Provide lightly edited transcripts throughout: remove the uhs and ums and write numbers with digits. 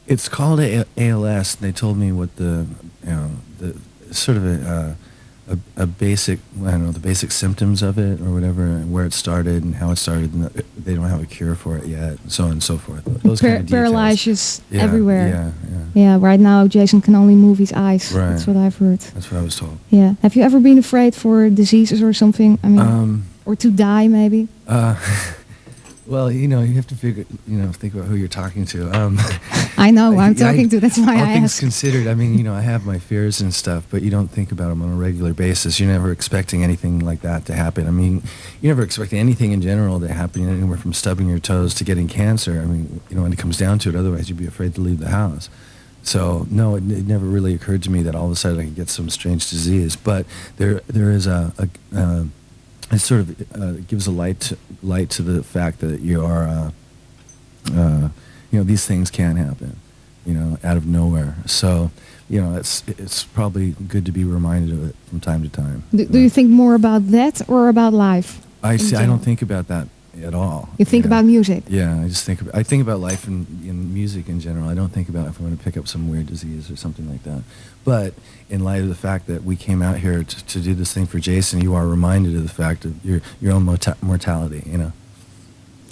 It's called ALS. They told me what the sort of a basic, I don't know, the basic symptoms of it or whatever, and where it started and how it started, and they don't have a cure for it yet, and so on and so forth. Those kind of details. Paralysis everywhere. Yeah. Right now Jason can only move his eyes. Right. That's what I've heard. That's what I was told. Yeah. Have you ever been afraid for diseases or something? I mean, or to die maybe? Well, you have to think about who you're talking to. I know I'm talking to. That's why all I things ask. considered, I mean, I have my fears and stuff, but you don't think about them on a regular basis. You're never expecting anything like that to happen. I mean, you never expect anything in general to happen, anywhere from stubbing your toes to getting cancer. I mean, when it comes down to it, otherwise you'd be afraid to leave the house. So, no, it never really occurred to me that all of a sudden I could get some strange disease. But there is it sort of gives a light to the fact that you are, these things can happen, out of nowhere. So, it's probably good to be reminded of it from time to time. Do you think more about that or about life? I don't think about that at all. You think about music? Yeah, I think about life in music in general. I don't think about if I'm going to pick up some weird disease or something like that. But in light of the fact that we came out here to do this thing for Jason, you are reminded of the fact of your own mortality, And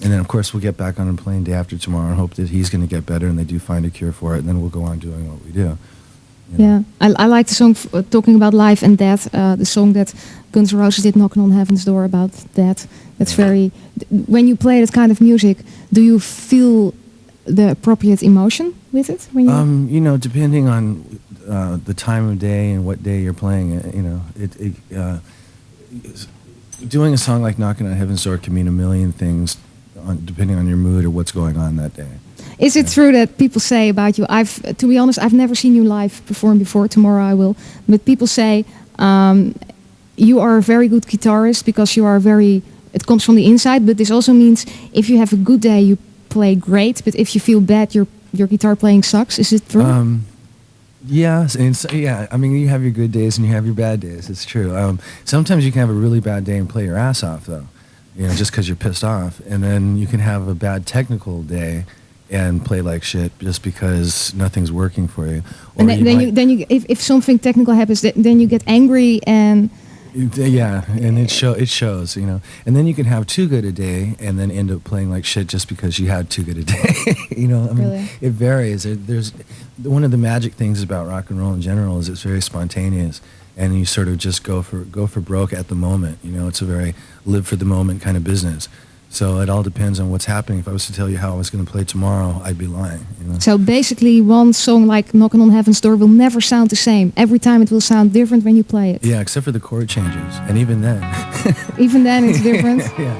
then, of course, we'll get back on a plane day after tomorrow and hope that he's going to get better and they do find a cure for it, and then we'll go on doing what we do. Yeah, I like the song talking about life and death. The song that Guns N' Roses did, "Knockin' on Heaven's Door," about that. That's very. When you play that kind of music, do you feel the appropriate emotion with it? When you depending on the time of day and what day you're playing it, doing a song like "Knockin' on Heaven's Door" can mean a million things, depending on your mood or what's going on that day. Is it true that people say about you? To be honest, I've never seen you live perform before. Tomorrow I will. But people say you are a very good guitarist because you are very. It comes from the inside, but this also means if you have a good day, you play great. But if you feel bad, your guitar playing sucks. Is it true? Yes, I mean, you have your good days and you have your bad days. It's true. Sometimes you can have a really bad day and play your ass off, though. Just because you're pissed off, and then you can have a bad technical day and play like shit just because nothing's working for you. Or then you if something technical happens, then you get angry and. Yeah, and it shows, And then you can have too good a day and then end up playing like shit just because you had too good a day. I mean, really? It varies. There's one of the magic things about rock and roll in general is it's very spontaneous, and you sort of just go for broke at the moment. It's a very live for the moment kind of business. So it all depends on what's happening. If I was to tell you how I was going to play tomorrow, I'd be lying. So basically one song like "Knockin' on Heaven's Door" will never sound the same. Every time it will sound different when you play it. Yeah, except for the chord changes. And even then. Even then it's different? Yeah.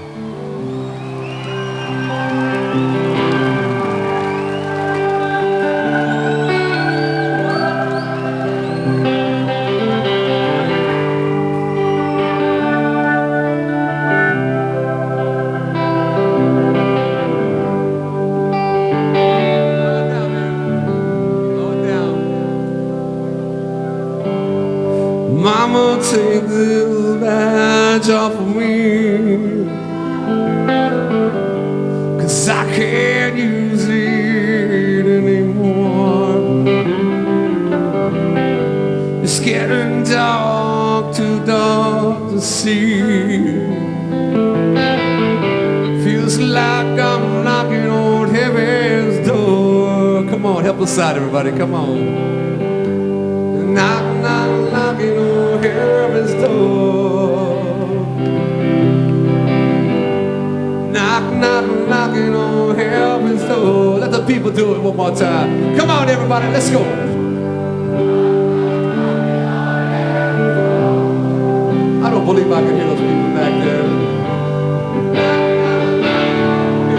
Mama, take this badge off of me, 'cause I can't use it anymore. It's getting dark, too dark to see. Feels like I'm knocking on heaven's door. Come on, help us out, everybody, come on. Knock, knock, knocking on heaven's door. Knock, knock, knocking on heaven's door. Let the people do it one more time. Come on, everybody, let's go. I don't believe I can hear those people back there.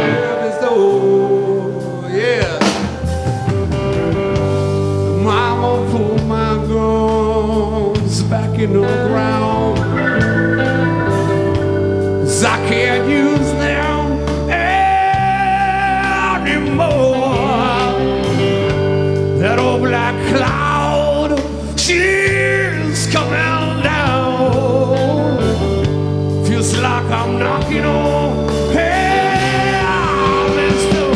Heaven's door, yeah. Mama, pull my guns back in the ground, 'cause I can't use them anymore. That old black cloud, she's coming down. Feels like I'm knocking on heaven's door.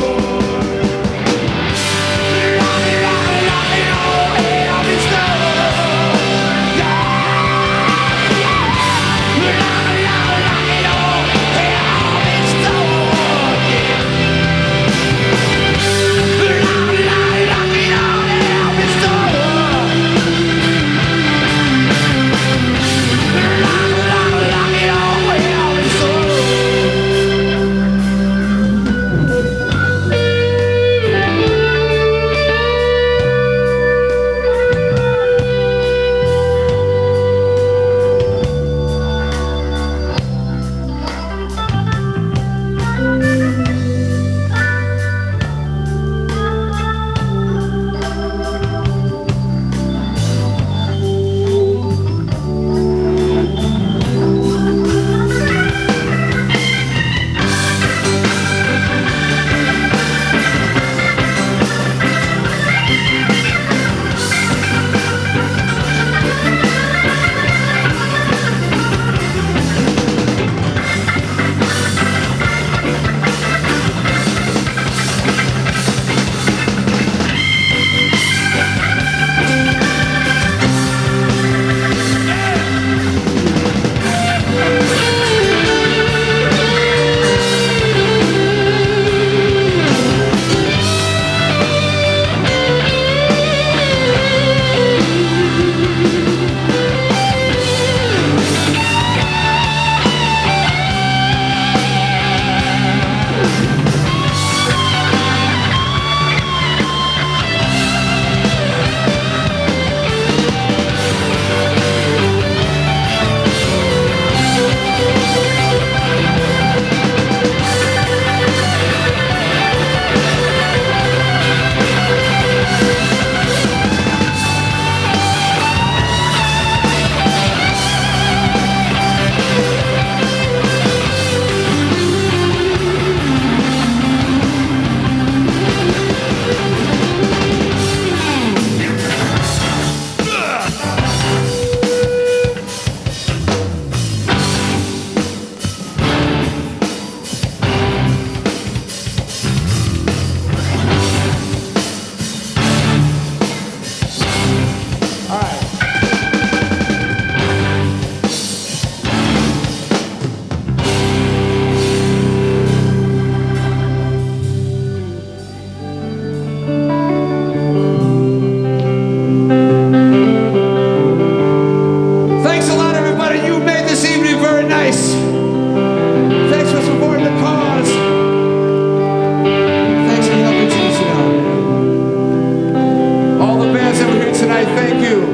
tonight. Thank you.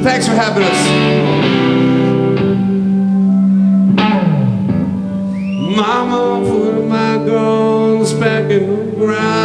Thanks for having us. Mama put my guns back in the ground.